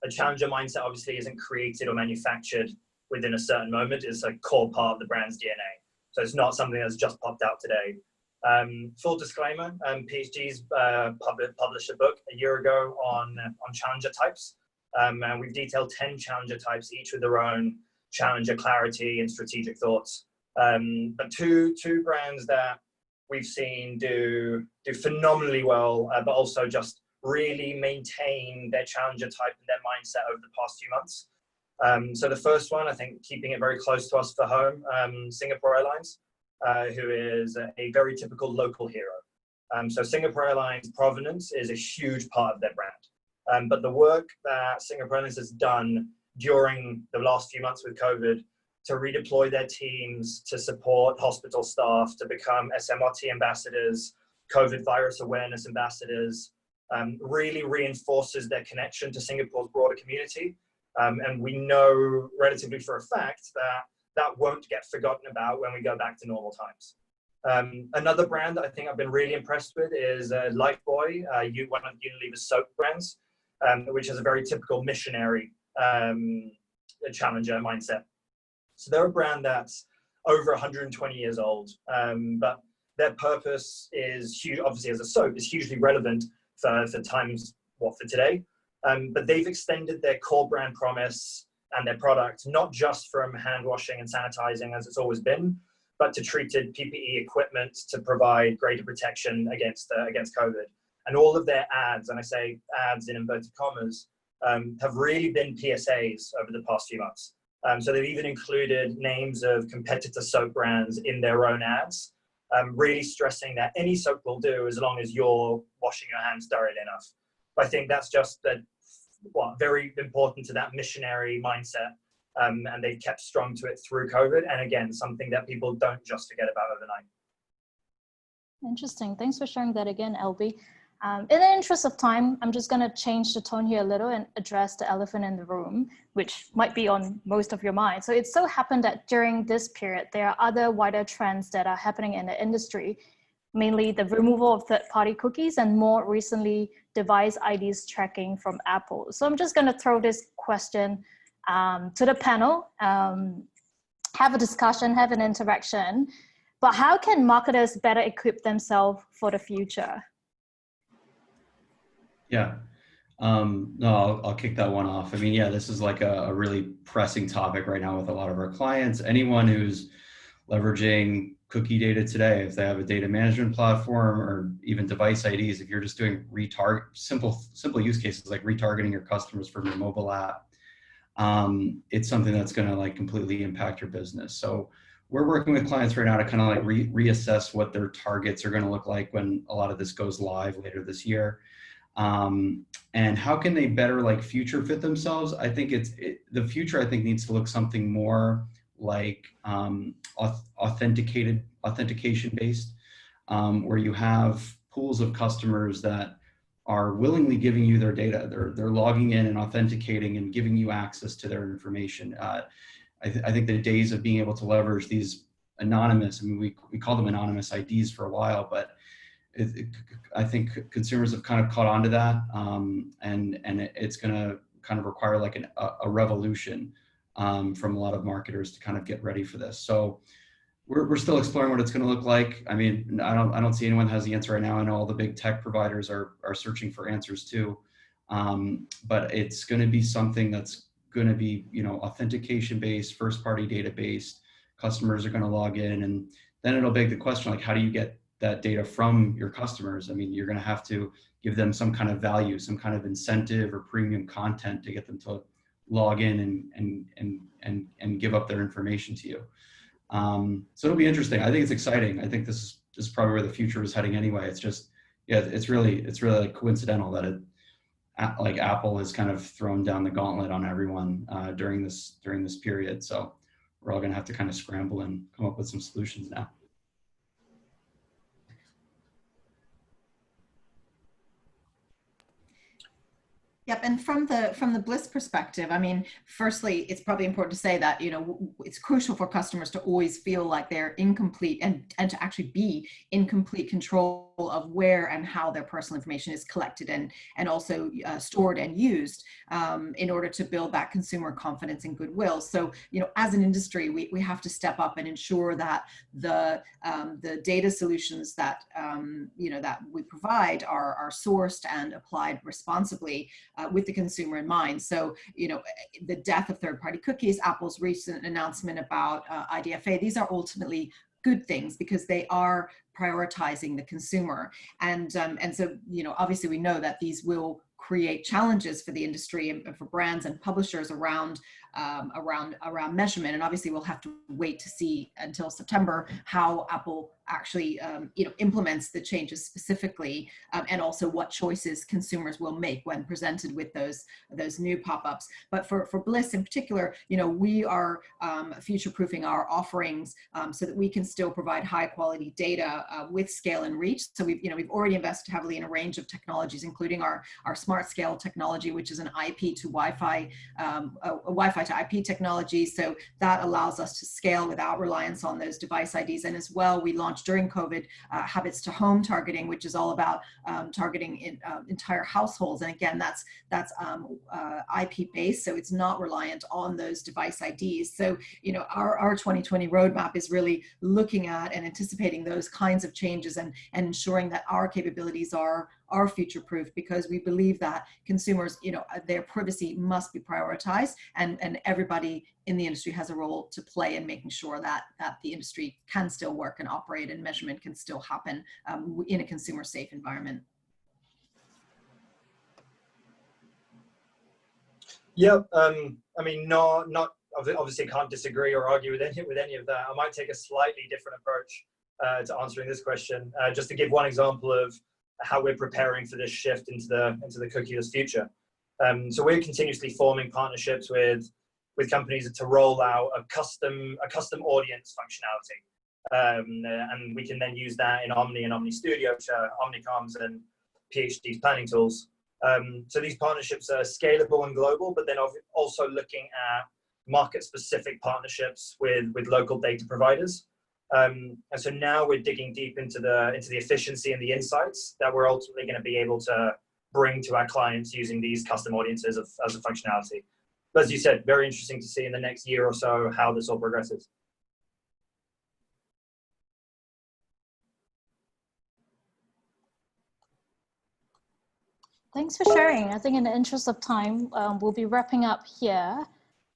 a challenger mindset obviously isn't created or manufactured within a certain moment. It's a core part of the brand's DNA. So it's not something that's just popped out today. Full disclaimer, PhD's published a book a year ago on challenger types. And we've detailed 10 challenger types, each with their own challenger clarity and strategic thoughts. But two brands that we've seen do phenomenally well, but also just really maintain their challenger type and their mindset over the past few months. So the first one, I think, keeping it very close to us for home, Singapore Airlines, who is a very typical local hero. So Singapore Airlines provenance is a huge part of their brand. But the work that Singapore Airlines has done during the last few months with COVID to redeploy their teams, to support hospital staff, to become SMRT ambassadors, COVID virus awareness ambassadors, really reinforces their connection to Singapore's broader community. And we know relatively for a fact that that won't get forgotten about when we go back to normal times. Another brand that I think I've been really impressed with is Lifebuoy, one of Unilever's soap brands, which has a very typical missionary challenger mindset. So they're a brand that's over 120 years old, but their purpose is huge, obviously as a soap, is hugely relevant for times, for today. But they've extended their core brand promise and their product, not just from hand washing and sanitizing as it's always been, but to treated PPE equipment to provide greater protection against COVID. And all of their ads, and I say ads in inverted commas, have really been PSAs over the past few months. So they've even included names of competitor soap brands in their own ads, really stressing that any soap will do as long as you're washing your hands thoroughly enough. I think that's just very important to that missionary mindset, and they've kept strong to it through COVID. And again, something that people don't just forget about overnight.
Interesting. Thanks for sharing that again, Albie. In the interest of time, I'm just going to change the tone here a little and address the elephant in the room, which might be on most of your mind. So it so happened that during this period, there are other wider trends that are happening in the industry, mainly the removal of third-party cookies and more recently, device IDs tracking from Apple. So I'm just going to throw this question to the panel, have a discussion, have an interaction. But how can marketers better equip themselves for the future?
Yeah, no, I'll kick that one off. I mean, yeah, this is like a really pressing topic right now with a lot of our clients. Anyone who's leveraging cookie data today, if they have a data management platform or even device IDs, if you're just doing simple use cases like retargeting your customers from your mobile app, it's something that's going to like completely impact your business. So we're working with clients right now to kind of like reassess what their targets are going to look like when a lot of this goes live later this year. And how can they better like future fit themselves? I think the future, I think, needs to look something more like authentication based, where you have pools of customers that are willingly giving you their data. They're logging in and authenticating and giving you access to their information. I think the days of being able to leverage these anonymous, I mean, we call them anonymous IDs for a while, but I think consumers have kind of caught on to that, and it's going to kind of require like a revolution from a lot of marketers to kind of get ready for this. So we're still exploring what it's going to look like. I mean, I don't see anyone has the answer right now. I know all the big tech providers are searching for answers too, but it's going to be something that's going to be, you know, authentication based, first party data based. Customers are going to log in, and then it'll beg the question, like, how do you get that data from your customers? I mean, you're going to have to give them some kind of value, some kind of incentive or premium content to get them to log in and give up their information to you. So it'll be interesting. I think it's exciting. I think this is probably where the future is heading anyway. It's just, yeah, it's really like coincidental that like Apple has kind of thrown down the gauntlet on everyone during this period. So we're all going to have to kind of scramble and come up with some solutions now.
Yep, and from the Blis perspective, I mean, firstly, it's probably important to say that, you know, it's crucial for customers to always feel like they're incomplete and to actually be in complete control of where and how their personal information is collected and also stored and used in order to build that consumer confidence and goodwill. So, you know, as an industry, we have to step up and ensure that the data solutions that you know, that we provide are sourced and applied responsibly with the consumer in mind. So, you know, the death of third-party cookies, Apple's recent announcement about IDFA, these are ultimately good things because they are prioritizing the consumer. And so, you know, obviously we know that these will create challenges for the industry and for brands and publishers around measurement. And obviously we'll have to wait to see until September how Apple actually you know, implements the changes specifically, and also what choices consumers will make when presented with those new pop-ups. But for Blis in particular, you know, we are future-proofing our offerings so that we can still provide high-quality data with scale and reach. So we've already invested heavily in a range of technologies, including our smart scale technology, which is an IP to Wi-Fi, a Wi-Fi to IP technology. So that allows us to scale without reliance on those device IDs. And as well, we launched during COVID habits to home targeting, which is all about targeting entire households. And again, that's IP based, so it's not reliant on those device IDs. So, you know, our 2020 roadmap is really looking at and anticipating those kinds of changes and ensuring that our capabilities are future-proof, because we believe that consumers, you know, their privacy must be prioritized, and everybody in the industry has a role to play in making sure that the industry can still work and operate and measurement can still happen in a consumer-safe environment.
Yeah, I mean, obviously can't disagree or argue with any of that. I might take a slightly different approach to answering this question, just to give one example of how we're preparing for this shift into the cookieless future. So we're continuously forming partnerships with companies to roll out a custom audience functionality, and we can then use that in Omni and Omni Studio, which are Omnicom's and PhD's planning tools. So these partnerships are scalable and global, but then also looking at market-specific partnerships with local data providers. And so now we're digging deep into the efficiency and the insights that we're ultimately going to be able to bring to our clients using these custom audiences as a functionality. But as you said, very interesting to see in the next year or so how this all progresses.
Thanks for sharing. I think in the interest of time, we'll be wrapping up here.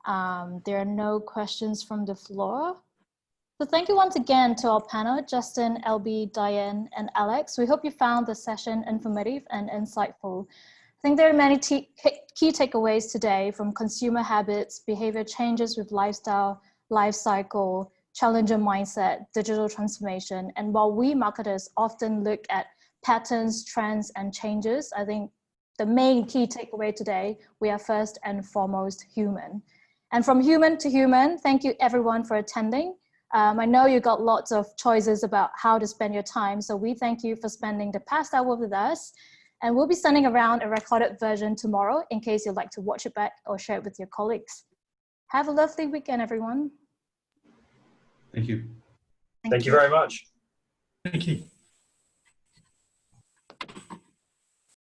There are no questions from the floor. So thank you once again to our panel, Justin, LB, Diane, and Alex. We hope you found the session informative and insightful. I think there are many key takeaways today, from consumer habits, behavior changes with lifestyle, life cycle, challenger mindset, digital transformation. And while we marketers often look at patterns, trends, and changes, I think the main key takeaway today, we are first and foremost human. And from human to human, thank you everyone for attending. I know you got lots of choices about how to spend your time, so we thank you for spending the past hour with us. And we'll be sending around a recorded version tomorrow in case you'd like to watch it back or share it with your colleagues. Have a lovely weekend, everyone.
Thank you.
Thank you very much.
Thank you.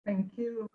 Thank you.